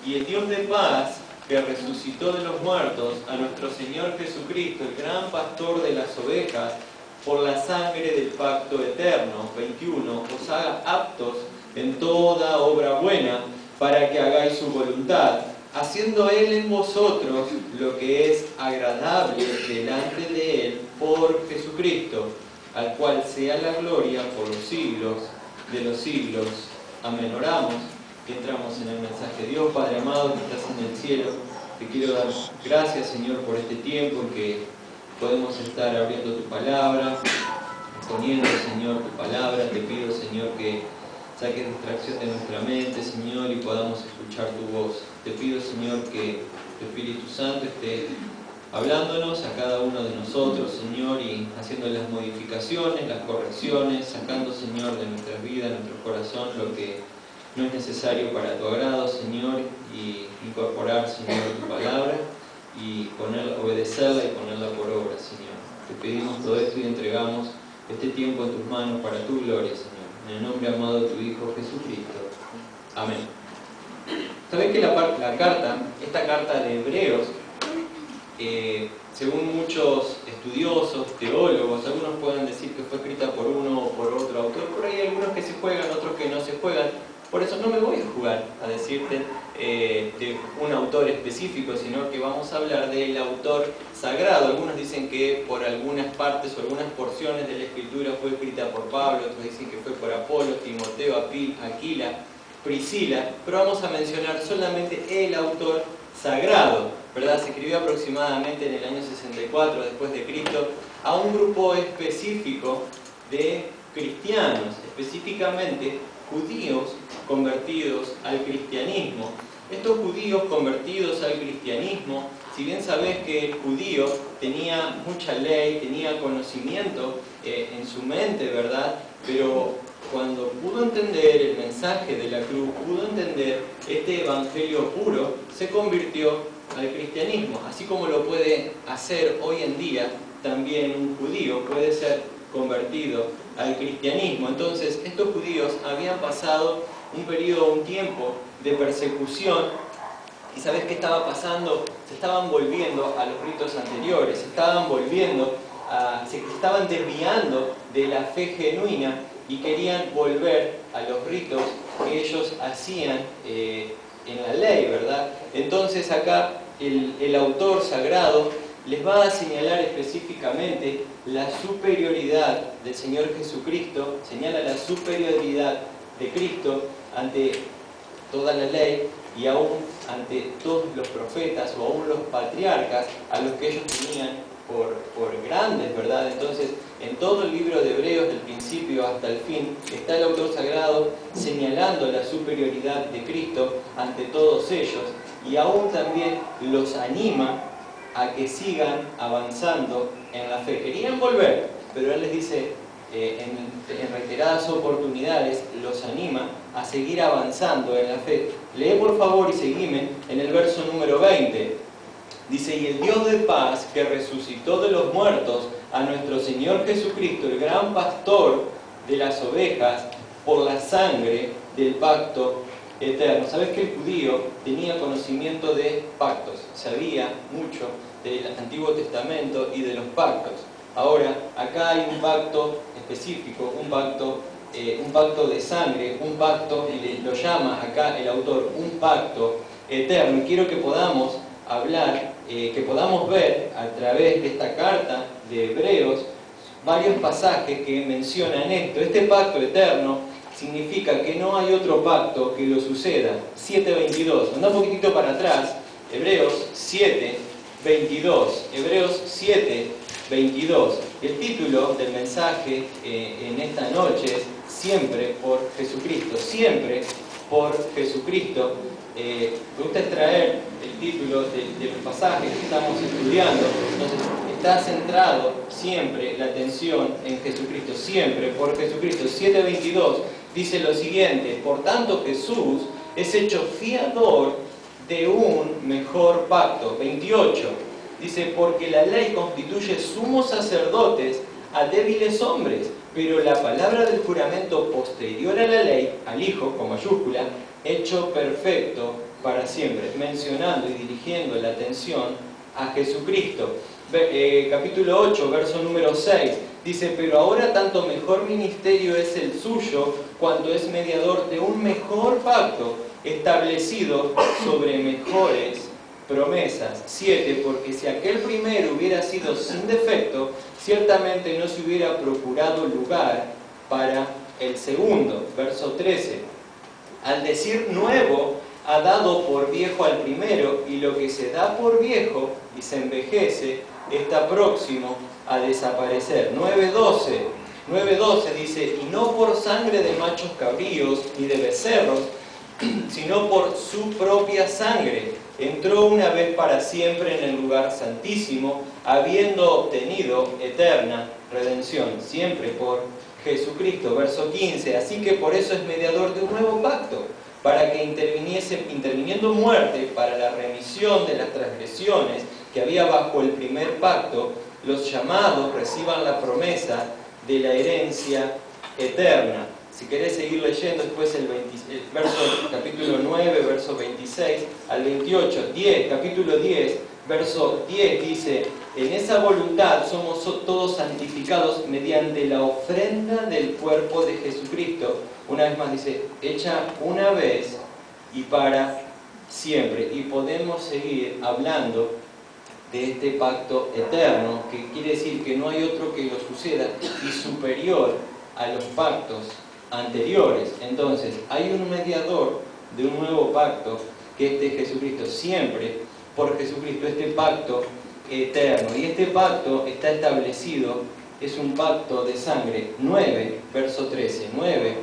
Y el Dios de paz, que resucitó de los muertos a nuestro Señor Jesucristo, el gran pastor de las ovejas, por la sangre del pacto eterno, 21, os haga aptos en toda obra buena, para que hagáis su voluntad, haciendo Él en vosotros lo que es agradable delante de Él por Jesucristo, al cual sea la gloria por los siglos de los siglos. Amén. Oramos y entramos en el mensaje. Dios Padre amado que estás en el cielo, te quiero dar gracias, Señor, por este tiempo en que podemos estar abriendo tu palabra, poniendo, Señor, tu palabra. Te pido, Señor, que saques distracción de nuestra mente, Señor, y podamos escuchar tu voz. Te pido, Señor, que tu Espíritu Santo esté hablándonos a cada uno de nosotros, Señor, y haciendo las modificaciones, las correcciones, sacando, Señor, de nuestras vidas, de nuestro corazón, lo que no es necesario para tu agrado, Señor, y incorporar, Señor, tu palabra y obedecerla y ponerla por obra, Señor. Te pedimos todo esto y entregamos este tiempo en tus manos para tu gloria, Señor. En el nombre amado de tu Hijo Jesucristo. Amén. ¿Sabés que esta carta de Hebreos, según muchos estudiosos, teólogos, algunos pueden decir que fue escrita por uno o por otro autor, por ahí hay algunos que se juegan, otros que no se juegan? Por eso no me voy a jugar a decirte de un autor específico, sino que vamos a hablar del autor sagrado. Algunos dicen que por algunas partes o algunas porciones de la Escritura fue escrita por Pablo, otros dicen que fue por Apolo, Timoteo, Aquila, Priscila, pero vamos a mencionar solamente el autor sagrado, ¿verdad? Se escribió aproximadamente en el año 64 después de Cristo a un grupo específico de cristianos, específicamente judíos convertidos al cristianismo. Estos judíos convertidos al cristianismo, si bien sabés que el judío tenía mucha ley, tenía conocimiento en su mente, ¿verdad? Pero cuando pudo entender el mensaje de la cruz, pudo entender este evangelio puro, se convirtió al cristianismo. Así como lo puede hacer hoy en día también un judío, puede ser convertido al cristianismo. Entonces, estos judíos habían pasado un tiempo de persecución, y ¿sabes qué estaba pasando? Se estaban volviendo a los ritos anteriores, se estaban desviando de la fe genuina y querían volver a los ritos que ellos hacían en la ley, ¿verdad? Entonces acá el autor sagrado les va a señalar específicamente la superioridad del Señor Jesucristo, señala la superioridad de Cristo ante toda la ley y aún ante todos los profetas o aún los patriarcas a los que ellos tenían por grandes, ¿verdad? Entonces, en todo el libro de Hebreos, del principio hasta el fin, está el autor sagrado señalando la superioridad de Cristo ante todos ellos y aún también los anima a que sigan avanzando en la fe. Querían volver, pero él les dice en reiteradas oportunidades, los anima a seguir avanzando en la fe. Lee por favor y seguime en el verso número 20. Dice: y el Dios de paz, que resucitó de los muertos a nuestro Señor Jesucristo, el gran pastor de las ovejas, por la sangre del pacto eterno. ¿Sabes que el judío tenía conocimiento de pactos? Sabía mucho del Antiguo Testamento y de los pactos. Ahora, acá hay un pacto específico, un pacto de sangre, un pacto, y lo llama acá el autor, un pacto eterno. Y quiero que podamos hablar, que podamos ver a través de esta carta de Hebreos varios pasajes que mencionan esto. Este pacto eterno significa que no hay otro pacto que lo suceda. 7:22. Anda un poquitito para atrás. Hebreos 7:22. Hebreos 7:22. El título del mensaje en esta noche es Siempre por Jesucristo. Siempre por Jesucristo. Me gusta extraer el título del pasaje que estamos estudiando. Entonces, está centrado siempre la atención en Jesucristo. Siempre por Jesucristo. 7:22 dice lo siguiente: por tanto Jesús es hecho fiador de un mejor pacto. 28 dice: porque la ley constituye sumos sacerdotes a débiles hombres, pero la palabra del juramento posterior a la ley, al Hijo, con mayúscula, hecho perfecto, para siempre, mencionando y dirigiendo la atención a Jesucristo. Capítulo 8, verso número 6, dice: pero ahora tanto mejor ministerio es el suyo, cuanto es mediador de un mejor pacto, establecido sobre mejores promesas. 7, porque si aquel primero hubiera sido sin defecto, ciertamente no se hubiera procurado lugar para el segundo. Verso 13, al decir nuevo, ha dado por viejo al primero, y lo que se da por viejo y se envejece está próximo a desaparecer. 9:12 dice: y no por sangre de machos cabríos ni de becerros, sino por su propia sangre entró una vez para siempre en el lugar santísimo, habiendo obtenido eterna redención, siempre por Jesucristo. Verso 15, así que por eso es mediador de un nuevo pacto, para que interviniendo muerte para la remisión de las transgresiones que había bajo el primer pacto, los llamados reciban la promesa de la herencia eterna. Si querés seguir leyendo después el verso capítulo 9, verso 26 al 28, capítulo 10, verso 10 dice: en esa voluntad somos todos santificados mediante la ofrenda del cuerpo de Jesucristo. Una vez más dice: hecha una vez y para siempre. Y podemos seguir hablando de este pacto eterno, que quiere decir que no hay otro que lo suceda y superior a los pactos anteriores. Entonces, hay un mediador de un nuevo pacto, que es de Jesucristo, siempre por Jesucristo, este pacto eterno. Y este pacto está establecido, es un pacto de sangre. 9, verso 13. 9,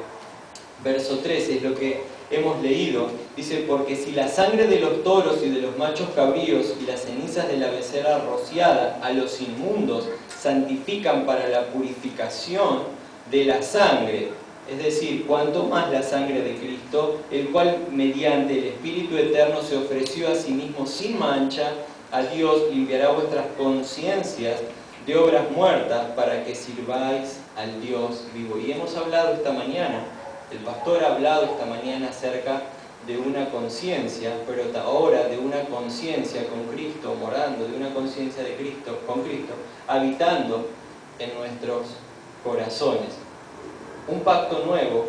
verso 13 es lo que hemos leído. Dice: porque si la sangre de los toros y de los machos cabríos y las cenizas de la becerra rociada a los inmundos santifican para la purificación de la sangre, es decir, cuanto más la sangre de Cristo, el cual mediante el Espíritu Eterno se ofreció a sí mismo sin mancha a Dios, limpiará vuestras conciencias de obras muertas para que sirváis al Dios vivo. Y hemos hablado esta mañana, el pastor ha hablado esta mañana acerca de una conciencia, pero ahora de una conciencia con Cristo morando, de una conciencia de Cristo, con Cristo, habitando en nuestros corazones. Un pacto nuevo,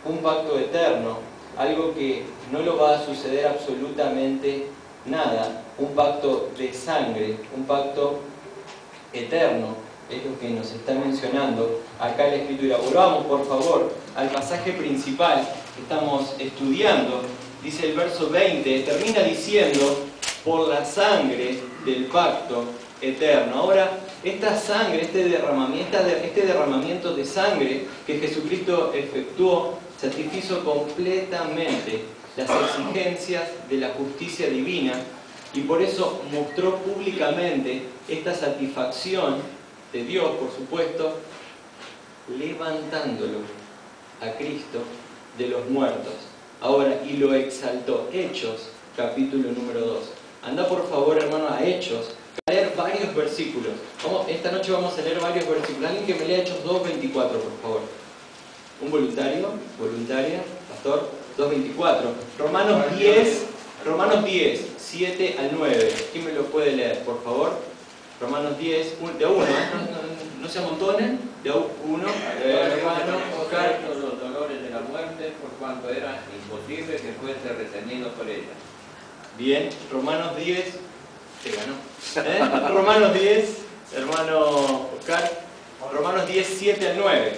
un pacto eterno, algo que no lo va a suceder absolutamente nada, un pacto de sangre, un pacto eterno, es lo que nos está mencionando acá la Escritura. Volvamos por favor al pasaje principal que estamos estudiando. Dice el verso 20, termina diciendo: por la sangre del pacto eterno. Ahora, esta sangre, este derramamiento de sangre que Jesucristo efectuó, satisfizo completamente las exigencias de la justicia divina, y por eso mostró públicamente esta satisfacción de Dios, por supuesto, levantándolo a Cristo de los muertos. Ahora, y lo exaltó. Hechos, capítulo número 2. Anda por favor, hermano, a Hechos, a leer varios versículos. Esta noche vamos a leer varios versículos. Alguien que me lea Hechos 2:24, por favor. Un voluntario, voluntaria, pastor. 2:24. Romanos 10, 7 al 9. ¿Quién me lo puede leer, por favor? Romanos 10, de a uno, no se amontonen, de a uno. Hermano, los dolores de la muerte, por cuanto era imposible que fuese retenido por ella. Bien, Romanos 10, te ganó. Romanos 10, hermano Oscar, Romanos 10, 7 al 9.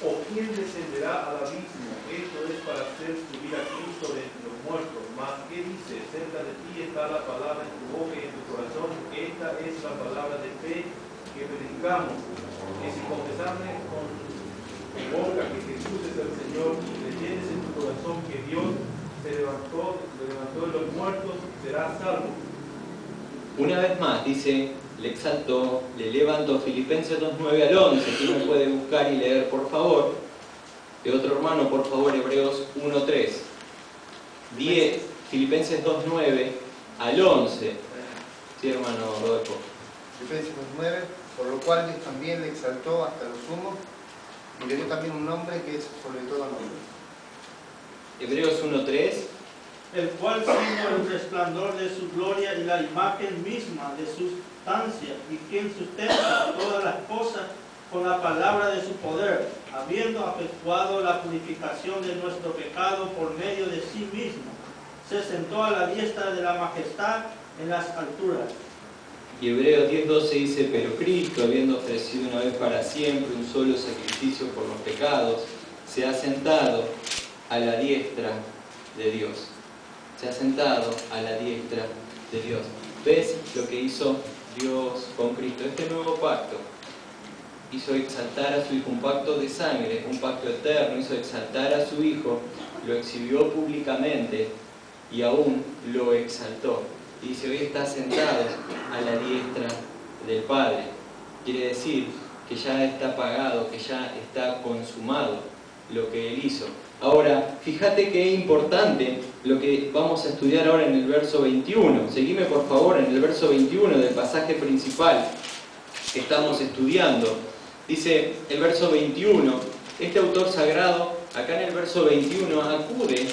¿O quién descenderá al abismo? Esto es para hacer subir a Cristo de entre los muertos. Mas, ¿qué dice? Cerca de ti está la palabra en tu boca y en tu corazón. Esta es la palabra de fe que predicamos. Que si confesamos con tu boca que Jesús es el Señor y creyeres en tu corazón que Dios se levantó de los muertos, serás salvo. Una vez más, dice, le exaltó, le levantó. Filipenses 2, 9 al 11. ¿Quién me puede buscar y leer, por favor? De otro hermano, por favor, Hebreos 1, 3. Filipenses 2, 9 al 11. Sí, hermano Rodolfo. Filipenses 2:9, por lo cual Dios también le exaltó hasta lo sumo y le dio también un nombre que es sobre todo nombre. Hebreos 1, 3. el cual siendo el resplandor de su gloria y la imagen misma de su sustancia, y quien sustenta todas las cosas con la palabra de su poder, habiendo efectuado la purificación de nuestro pecado por medio de sí mismo, se sentó a la diestra de la majestad en las alturas. Y Hebreos 10:12 dice, pero Cristo, habiendo ofrecido una vez para siempre un solo sacrificio por los pecados, se ha sentado a la diestra de Dios. Se ha sentado a la diestra de Dios. ¿Ves lo que hizo Dios con Cristo? Este nuevo pacto hizo exaltar a su Hijo, un pacto de sangre, un pacto eterno, hizo exaltar a su Hijo, lo exhibió públicamente y aún lo exaltó. Y dice, hoy está sentado a la diestra del Padre. Quiere decir que ya está pagado, que ya está consumado lo que Él hizo. Ahora, fíjate que es importante lo que vamos a estudiar ahora en el verso 21. Seguime por favor en el verso 21 del pasaje principal que estamos estudiando. Dice el verso 21, este autor sagrado, acá en el verso 21, acude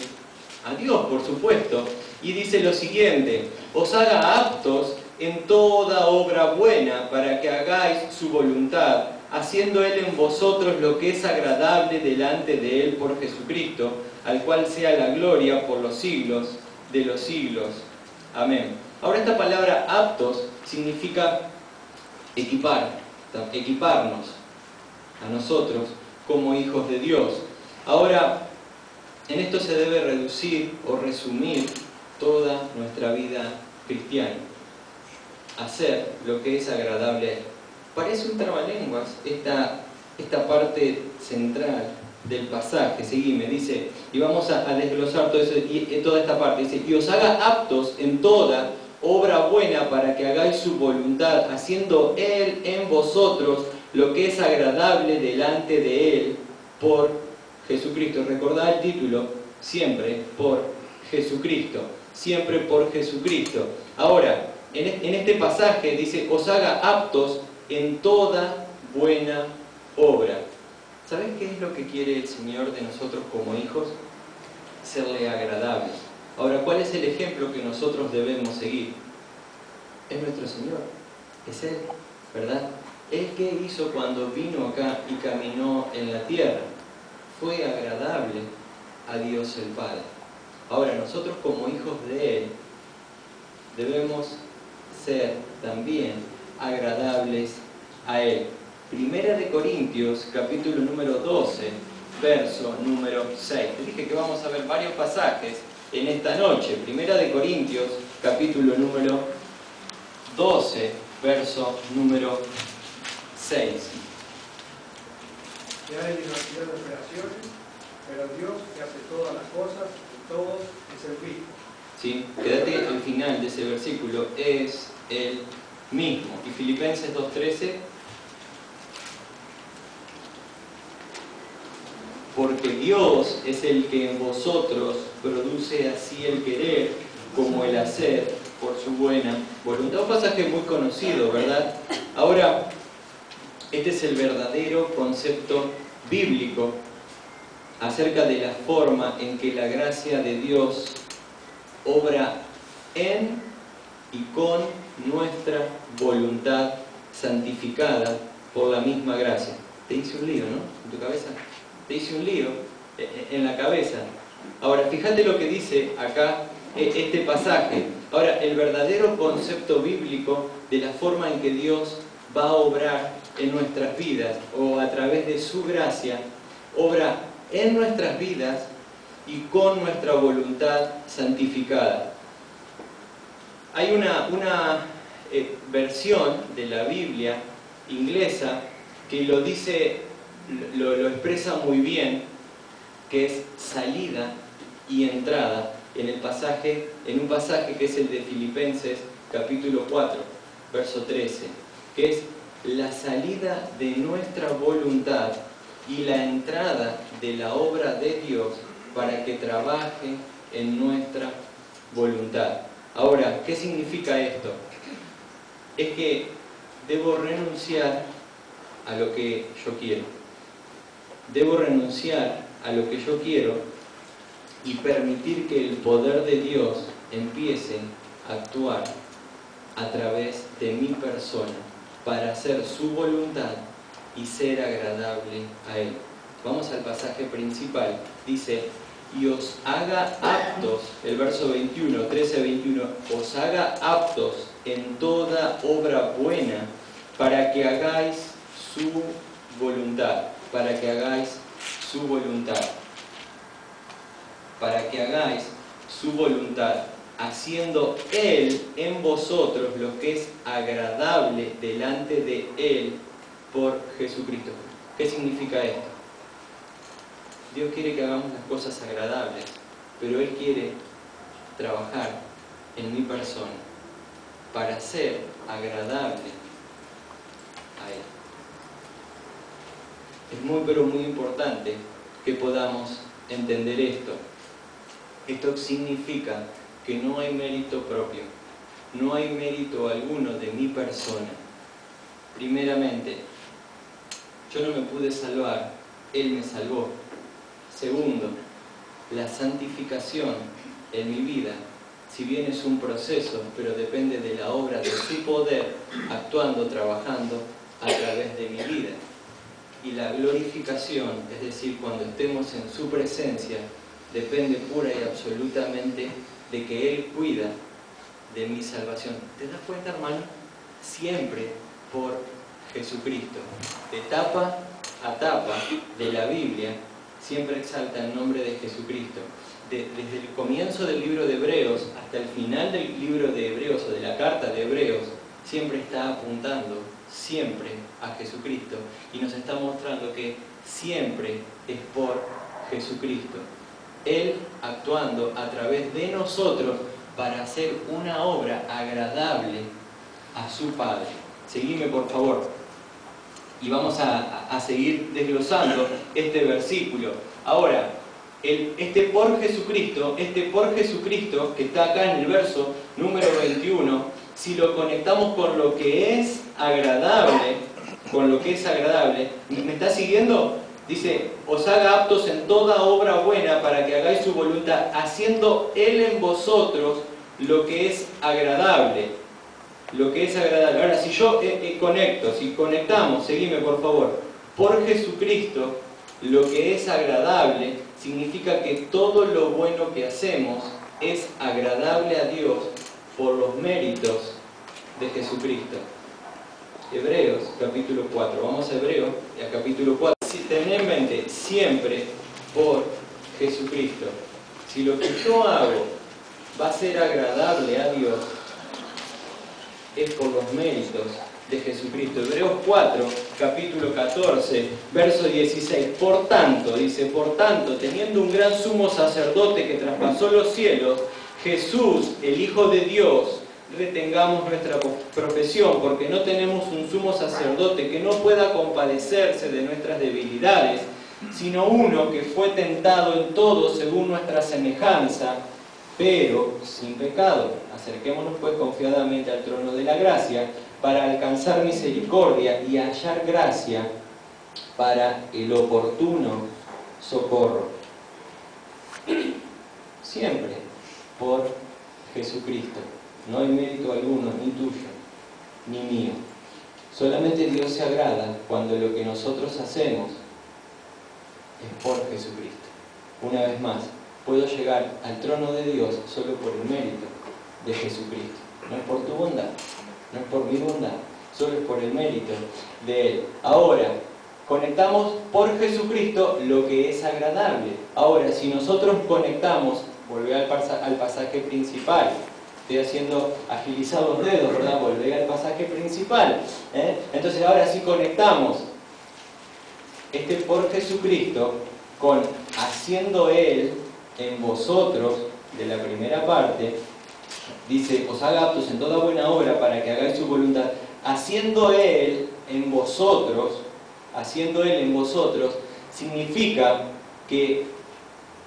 a Dios, por supuesto, y dice lo siguiente: os haga aptos en toda obra buena para que hagáis su voluntad, haciendo Él en vosotros lo que es agradable delante de Él por Jesucristo, al cual sea la gloria por los siglos de los siglos. Amén. Ahora, esta palabra aptos significa equiparnos a nosotros como hijos de Dios. Ahora, en esto se debe reducir o resumir toda nuestra vida cristiana. Hacer lo que es agradable a Él. Parece un trabalenguas esta parte central del pasaje. Seguime, dice, y vamos a desglosar todo eso, toda esta parte. Dice, y os haga aptos en toda obra buena para que hagáis su voluntad, haciendo Él en vosotros lo que es agradable delante de Él por Jesucristo. Recordad el título, siempre por Jesucristo. Siempre por Jesucristo. Ahora, en este pasaje dice, os haga aptos en toda buena obra. ¿Sabes qué es lo que quiere el Señor de nosotros como hijos? Serle agradables. Ahora, ¿cuál es el ejemplo que nosotros debemos seguir? Es nuestro Señor, es Él, ¿verdad? Él que hizo cuando vino acá y caminó en la tierra, fue agradable a Dios el Padre. Ahora, nosotros como hijos de Él, debemos ser también agradables a Él. Primera de Corintios, capítulo número 12, verso número 6. Te dije que vamos a ver varios pasajes en esta noche. Primera de Corintios, capítulo número 12, verso número 6. Que hay diversidad de creaciones, pero Dios que hace todas las cosas y todos es el mismo. ¿Sí? Quédate al final de ese versículo, es el mismo. Y Filipenses 2:13, porque Dios es el que en vosotros produce así el querer como el hacer por su buena voluntad. Un pasaje muy conocido, ¿verdad? Ahora, este es el verdadero concepto bíblico acerca de la forma en que la gracia de Dios obra en y con nuestra voluntad santificada por la misma gracia. Te hice un lío, ¿no? En tu cabeza. Te hice un lío en la cabeza. Ahora, fíjate lo que dice acá este pasaje. Ahora, el verdadero concepto bíblico de la forma en que Dios va a obrar en nuestras vidas, o a través de su gracia, obra en nuestras vidas y con nuestra voluntad santificada. Hay una versión de la Biblia inglesa que lo dice, lo expresa muy bien, que es salida y entrada en un pasaje que es el de Filipenses capítulo 4, verso 13, que es la salida de nuestra voluntad y la entrada de la obra de Dios para que trabaje en nuestra voluntad. Ahora, ¿qué significa esto? Es que debo renunciar a lo que yo quiero. Debo renunciar a lo que yo quiero y permitir que el poder de Dios empiece a actuar a través de mi persona para hacer su voluntad y ser agradable a Él. Vamos al pasaje principal. Dice, y os haga aptos, el verso 21, 13-21, os haga aptos en toda obra buena para que hagáis su voluntad, para que hagáis su voluntad, para que hagáis su voluntad, haciendo Él en vosotros lo que es agradable delante de Él por Jesucristo. ¿Qué significa esto? Dios quiere que hagamos las cosas agradables, pero Él quiere trabajar en mi persona para ser agradable a Él. Es muy pero muy importante que podamos entender esto. Esto significa que no hay mérito propio, no hay mérito alguno de mi persona. Primeramente, yo no me pude salvar, Él me salvó. Segundo, la santificación en mi vida, si bien es un proceso, pero depende de la obra de su poder, actuando, trabajando a través de mi vida. Y la glorificación, es decir, cuando estemos en su presencia, depende pura y absolutamente de que Él cuida de mi salvación. ¿Te das cuenta, hermano? Siempre por Jesucristo. De tapa a tapa de la Biblia, siempre exalta el nombre de Jesucristo. Desde el comienzo del libro de Hebreos hasta el final del libro de Hebreos o de la carta de Hebreos, siempre está apuntando siempre a Jesucristo y nos está mostrando que siempre es por Jesucristo. Él actuando a través de nosotros para hacer una obra agradable a su Padre. Seguime, por favor. Y vamos a seguir desglosando este versículo. Ahora, este por Jesucristo que está acá en el verso número 21, si lo conectamos con lo que es agradable, ¿me está siguiendo? Dice, os haga aptos en toda obra buena para que hagáis su voluntad, haciendo Él en vosotros lo que es agradable. Lo que es agradable. Ahora, si yo si conectamos, seguime por favor, por Jesucristo, lo que es agradable, significa que todo lo bueno que hacemos es agradable a Dios por los méritos de Jesucristo. Hebreos, capítulo 4. Vamos a Hebreos, al capítulo 4. Tener en mente, siempre por Jesucristo. Si lo que yo hago va a ser agradable a Dios, es por los méritos de Jesucristo. Hebreos 4, capítulo 14, verso 16. Por tanto, dice, por tanto, teniendo un gran sumo sacerdote que traspasó los cielos, Jesús, el Hijo de Dios, retengamos nuestra profesión, porque no tenemos un sumo sacerdote que no pueda compadecerse de nuestras debilidades, sino uno que fue tentado en todo según nuestra semejanza, pero sin pecado. Acerquémonos pues confiadamente al trono de la gracia, para alcanzar misericordia y hallar gracia para el oportuno socorro. Siempre por Jesucristo. No hay mérito alguno, ni tuyo, ni mío. Solamente Dios se agrada cuando lo que nosotros hacemos es por Jesucristo. Una vez más, puedo llegar al trono de Dios solo por el mérito de Jesucristo. No es por tu bondad, no es por mi bondad, solo es por el mérito de Él. Ahora, conectamos por Jesucristo lo que es agradable. Ahora, si nosotros conectamos, volvé al pasaje principal. Estoy haciendo agilizar los dedos, ¿verdad? Volvé al pasaje principal. Entonces, ahora sí conectamos por Jesucristo con haciendo Él en vosotros, de la primera parte. Dice, os haga aptos en toda buena obra para que hagáis su voluntad, haciendo Él en vosotros, significa que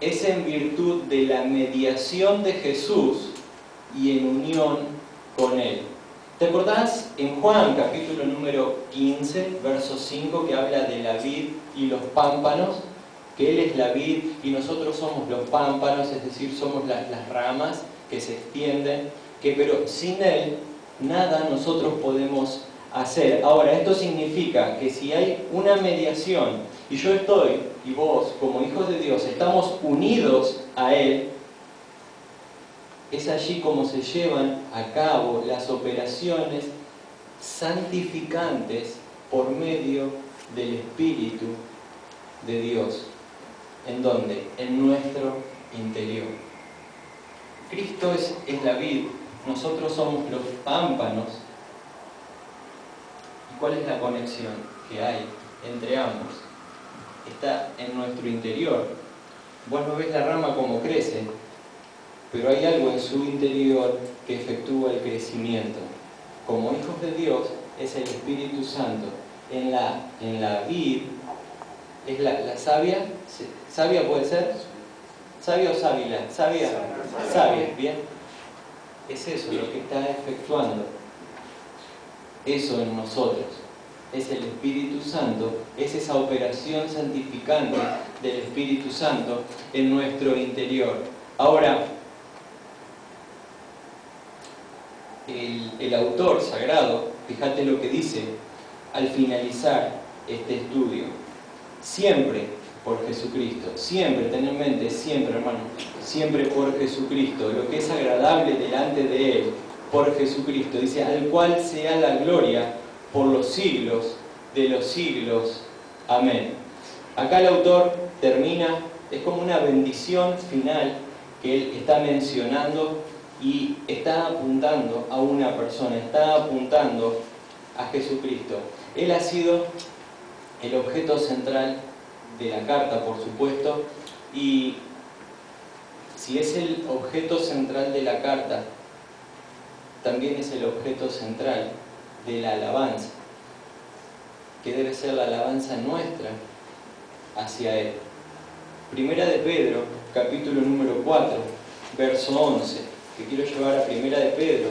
es en virtud de la mediación de Jesús y en unión con Él. ¿Te acordás en Juan capítulo número 15, verso 5, que habla de la vid y los pámpanos? que Él es la vid y nosotros somos los pámpanos, es decir, somos las ramas que se extienden, pero sin Él nada nosotros podemos hacer. Ahora, esto significa que si hay una mediación y yo estoy, y vos como hijos de Dios, estamos unidos a Él, es allí como se llevan a cabo las operaciones santificantes por medio del Espíritu de Dios. ¿En dónde? En nuestro interior. Cristo es la vid, nosotros somos los pámpanos. ¿Y cuál es la conexión que hay entre ambos? Está en nuestro interior. Vos no ves la rama como crece, pero hay algo en su interior que efectúa el crecimiento. Como hijos de Dios es el Espíritu Santo. En la vid es la savia. ¿Savia puede ser? ¿Savia o sábila? ¿Savia? Savia, bien. Es eso lo que está efectuando eso en nosotros. Es el Espíritu Santo, es esa operación santificante del Espíritu Santo en nuestro interior. Ahora, el autor sagrado, fíjate lo que dice al finalizar este estudio: siempre por Jesucristo, siempre, ten en mente, siempre, hermano, siempre por Jesucristo, lo que es agradable delante de Él, por Jesucristo, dice, al cual sea la gloria por los siglos de los siglos. Amén. Acá el autor termina, es como una bendición final que él está mencionando y está apuntando a una persona, está apuntando a Jesucristo. Él ha sido el objeto central de la carta, por supuesto, y si es el objeto central de la carta, también es el objeto central de la alabanza, que debe ser la alabanza nuestra hacia Él. Primera de Pedro, capítulo número 4, verso 11, que quiero llevar a Primera de Pedro,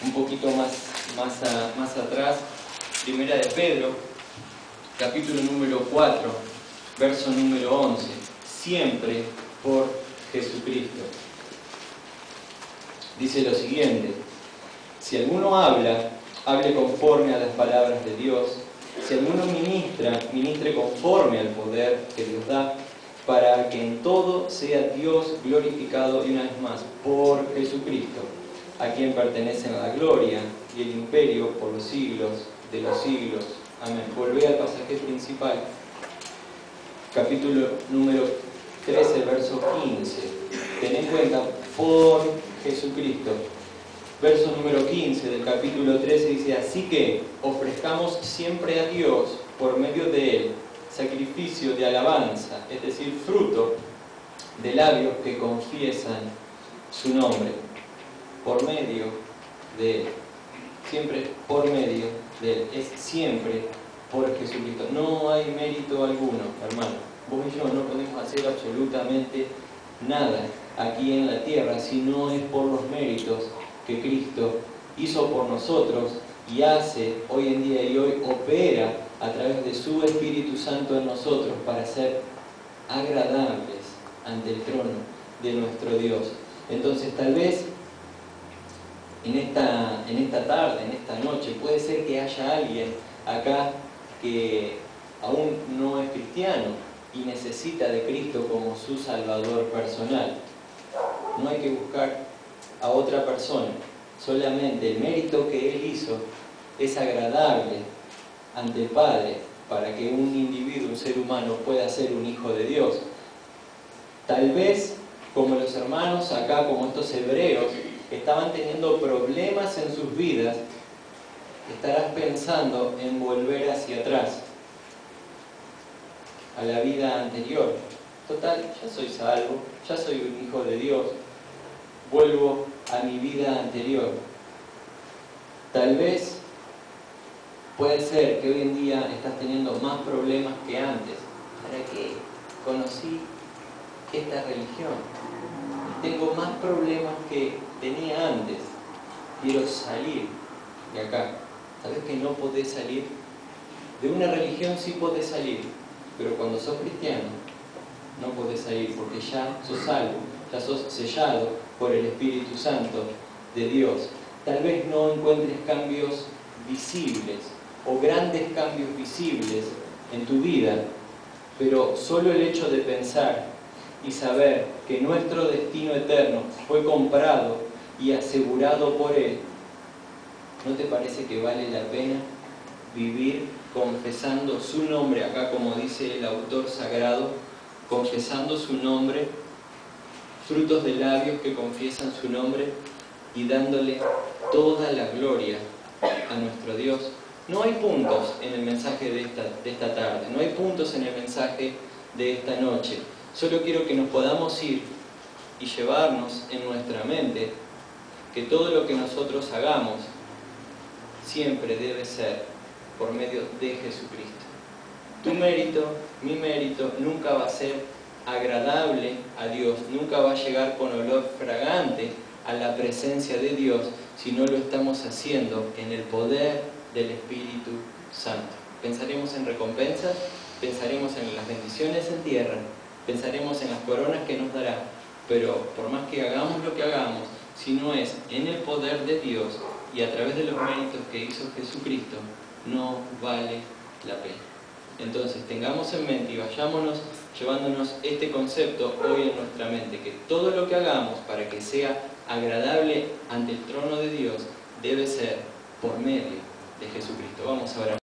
un poquito más atrás. Primera de Pedro, capítulo número 4, verso número 11, siempre por Jesucristo. Dice lo siguiente: si alguno habla, hable conforme a las palabras de Dios. Si alguno ministra, ministre conforme al poder que Dios da, para que en todo sea Dios glorificado, y una vez más, por Jesucristo, a quien pertenecen la gloria y el imperio por los siglos de los siglos. Amén. Volvé al pasaje principal, capítulo número 13, verso 15. Ten en cuenta, por Jesucristo. Verso número 15 del capítulo 13 dice: así que ofrezcamos siempre a Dios, por medio de Él, sacrificio de alabanza, es decir, fruto de labios que confiesan su nombre. Por medio de Él. Siempre por medio de Él. Es siempre por Jesucristo. No hay mérito alguno, hermano. Vos y yo no podemos hacer absolutamente nada aquí en la tierra si no es por los méritos que Cristo hizo por nosotros y hace hoy en día y hoy opera a través de su Espíritu Santo en nosotros para ser agradables ante el trono de nuestro Dios. Entonces, tal vez en esta tarde, en esta noche, puede ser que haya alguien acá que aún no es cristiano y necesita de Cristo como su Salvador personal. No hay que buscar a otra persona, solamente el mérito que Él hizo es agradable ante el Padre para que un individuo, un ser humano, pueda ser un hijo de Dios. Tal vez, como los hermanos acá, como estos hebreos, estaban teniendo problemas en sus vidas, estarás pensando en volver hacia atrás, a la vida anterior. Total, ya soy salvo, ya soy un hijo de Dios, vuelvo a mi vida anterior. Tal vez puede ser que hoy en día estás teniendo más problemas que antes. ¿Para qué? Conocí esta religión. Tengo más problemas que tenía antes. Quiero salir de acá. ¿Sabes que no podés salir? De una religión sí podés salir, pero cuando sos cristiano no podés salir porque ya sos salvo, ya sos sellado por el Espíritu Santo de Dios. Tal vez no encuentres cambios visibles o grandes cambios visibles en tu vida, pero solo el hecho de pensar y saber que nuestro destino eterno fue comprado y asegurado por Él, ¿no te parece que vale la pena vivir confesando su nombre, acá como dice el autor sagrado, confesando su nombre, frutos de labios que confiesan su nombre y dándole toda la gloria a nuestro Dios? No hay puntos en el mensaje de esta tarde, no hay puntos en el mensaje de esta noche. Solo quiero que nos podamos ir y llevarnos en nuestra mente que todo lo que nosotros hagamos siempre debe ser por medio de Jesucristo. Tu mérito, mi mérito, nunca va a ser agradable a Dios, nunca va a llegar con olor fragante a la presencia de Dios si no lo estamos haciendo en el poder del Espíritu Santo. Pensaremos en recompensas, pensaremos en las bendiciones en tierra, pensaremos en las coronas que nos dará, pero por más que hagamos lo que hagamos, si no es en el poder de Dios y a través de los méritos que hizo Jesucristo, no vale la pena. Entonces tengamos en mente y vayámonos llevándonos este concepto hoy en nuestra mente, que todo lo que hagamos para que sea agradable ante el trono de Dios debe ser por medio de Jesucristo. Vamos a orar.